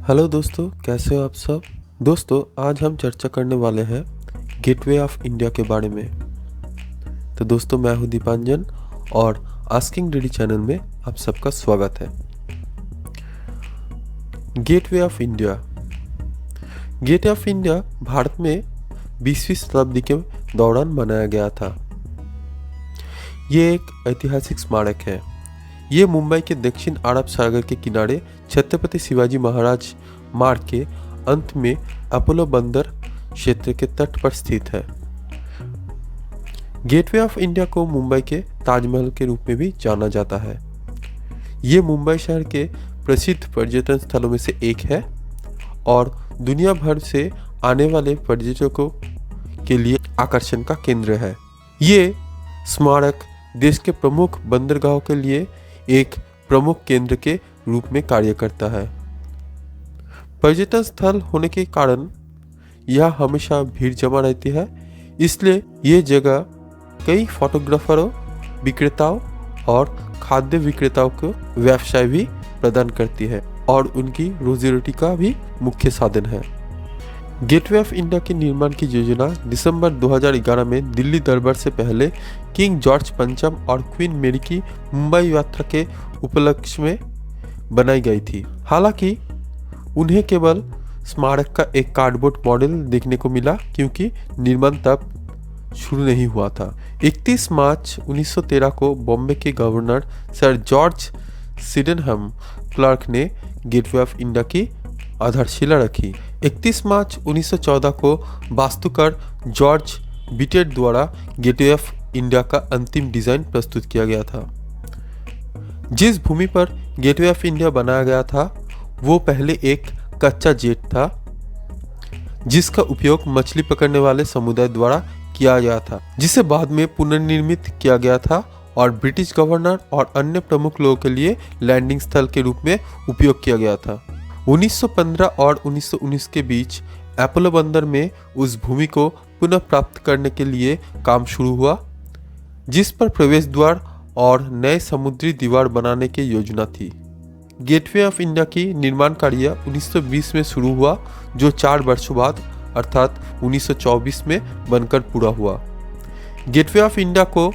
Hello दोस्तों, कैसे हो आप सब। दोस्तों, आज हम चर्चा करने वाले हैं गेटवे ऑफ इंडिया के बारे में। तो दोस्तों, मैं हूं दीपांजन और आस्किंग डीडी चैनल में आप सबका स्वागत है। Gateway of India. Gateway of India Bharat में 20वीं शताब्दी के दौरान बनाया गया था। ये एक ऐतिहासिक स्मारक है। ये मुंबई के दक्षिण अरब सागर के किनारे छत्रपति शिवाजी महाराज मार्ग के अंत में अपोलो बंदर क्षेत्र के तट पर स्थित है। गेटवे ऑफ इंडिया को मुंबई के ताजमहल के रूप में भी जाना जाता है। ये मुंबई शहर के प्रसिद्ध पर्यटन स्थलों में से एक है और दुनिया भर से आने वाले पर्यटकों के लिए आकर्षण का केंद्र है। ये स्मारक देश के प्रमुख बंदरगाहों के लिए एक प्रमुख केंद्र के रूप में कार्य करता है। पर्यटन स्थल होने के कारण यह हमेशा भीड़ जमा रहती है, इसलिए ये जगह कई फोटोग्राफरों, विक्रेताओं और खाद्य विक्रेताओं को व्यवसाय भी प्रदान करती है और उनकी रोजी रोटी का भी मुख्य साधन है। गेटवे ऑफ इंडिया के निर्माण की योजना दिसंबर 2011 में दिल्ली दरबार से पहले किंग जॉर्ज पंचम और क्वीन मेरी की मुंबई यात्रा के उपलक्ष्य में बनाई गई थी। हालांकि उन्हें केवल स्मारक का एक कार्डबोर्ड मॉडल देखने को मिला क्योंकि निर्माण तब शुरू नहीं हुआ था। 31 मार्च 1913 को बॉम्बे के governor sir George Sydenham Clarke ने गेटवे ऑफ इंडिया की आधारशिला रखी। 31 मार्च 1914 को वास्तुकार जॉर्ज बिटेट द्वारा गेटवे ऑफ इंडिया का अंतिम डिजाइन प्रस्तुत किया गया था। जिस भूमि पर गेटवे ऑफ इंडिया बनाया गया था वो पहले एक कच्चा जेट था जिसका उपयोग मछली पकड़ने वाले समुदाय द्वारा किया गया था, जिसे बाद में पुनर्निर्मित किया गया था और ब्रिटिश गवर्नर और अन्य प्रमुख लोगों के लिए लैंडिंग स्थल के रूप में उपयोग किया गया था। 1915 और 1919 के बीच अपोलो बंदर में उस भूमि को पुनः प्राप्त करने के लिए काम शुरू हुआ, जिस पर प्रवेश द्वार और नए समुद्री दीवार बनाने की योजना थी। गेटवे ऑफ इंडिया की निर्माण कार्य 1920 में शुरू हुआ, जो 4 वर्षों बाद अर्थात 1924 में बनकर पूरा हुआ। गेटवे ऑफ इंडिया को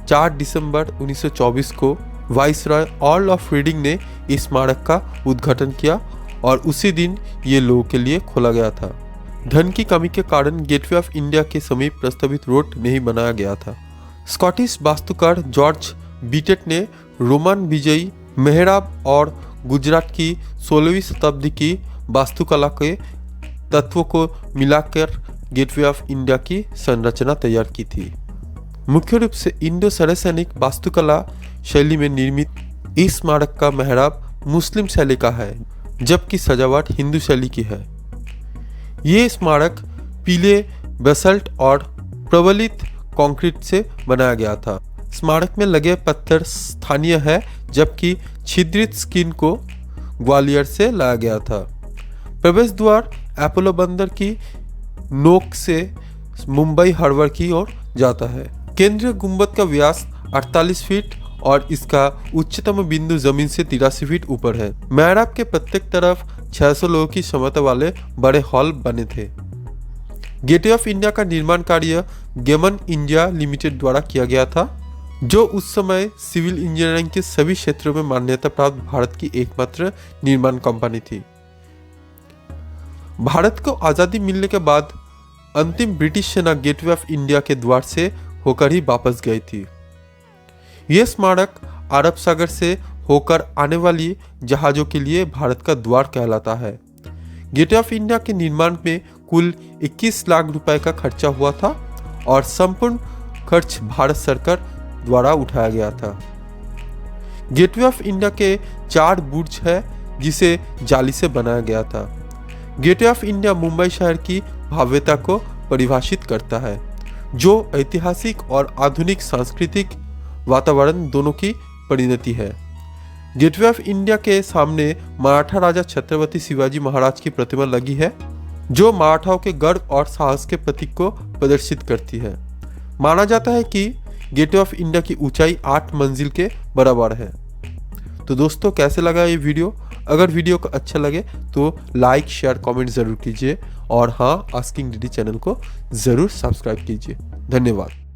4 दिसंबर 1924 को वाइसरॉय अर्ल ऑफ रीडिंग ने इस स्मारक का उद्घाटन किया और उसी दिन ये लोगों के लिए खोला गया था। धन की कमी के कारण गेटवे ऑफ इंडिया के समीप प्रस्तावित रोड नहीं बनाया गया था। स्कॉटिश वास्तुकार जॉर्ज बिटेट ने रोमन विजयी मेहराब और गुजरात की 16वीं शताब्दी की वास्तुकला के तत्वों को मिलाकर गेटवे ऑफ इंडिया की संरचना तैयार की थी। मुख्य रूप से इंडो सैनिक वास्तुकला शैली में निर्मित इस स्मारक का मेहराब मुस्लिम शैली का है, जबकि सजावट हिंदू शैली की है। ये स्मारक पीले बेसल्ट और प्रबलित कंक्रीट से बनाया गया था। स्मारक में लगे पत्थर स्थानीय है, जबकि छिद्रित स्किन को ग्वालियर से लाया गया था। प्रवेश द्वार अपोलो बंदर की नोक से मुंबई हार्बर की ओर जाता है। केंद्रीय गुंबद का व्यास 48 फीट और इसका उच्चतम बिंदु जमीन से 83 फीट ऊपर है। मेहराब के प्रत्येक तरफ 600 लोगों की क्षमता वाले बड़े हॉल बने थे। गेटवे ऑफ इंडिया का निर्माण कार्य गेमन इंडिया लिमिटेड द्वारा किया गया था, जो उस समय सिविल इंजीनियरिंग के सभी क्षेत्रों में मान्यता प्राप्त भारत की एकमात्र निर्माण कंपनी थी। भारत को आज़ादी मिलने के बाद अंतिम ब्रिटिश सेना गेटवे ऑफ इंडिया के द्वार से होकर ही वापस गई थी। यह स्मारक अरब सागर से होकर आने वाली जहाज़ों के लिए भारत का द्वार कहलाता है। गेटवे ऑफ इंडिया के निर्माण में कुल 21 लाख रुपए का खर्चा हुआ था और संपूर्ण खर्च भारत सरकार द्वारा उठाया गया था। गेटवे ऑफ इंडिया के 4 बुर्ज है जिसे जाली से बनाया गया था। गेटवे ऑफ इंडिया मुंबई शहर की भव्यता को परिभाषित करता है, जो ऐतिहासिक और आधुनिक सांस्कृतिक वातावरण दोनों की परिणति है। गेटवे ऑफ इंडिया के सामने मराठा राजा छत्रपति शिवाजी महाराज की प्रतिमा लगी है, जो मराठाओं के गर्व और साहस के प्रतीक को प्रदर्शित करती है। माना जाता है कि गेटवे ऑफ इंडिया की ऊंचाई 8 मंजिल के बराबर है। तो दोस्तों, कैसे लगा ये वीडियो? अगर वीडियो को अच्छा लगे तो लाइक शेयर कमेंट ज़रूर कीजिए और हाँ, आस्किंग डीडी चैनल को ज़रूर सब्सक्राइब कीजिए। धन्यवाद।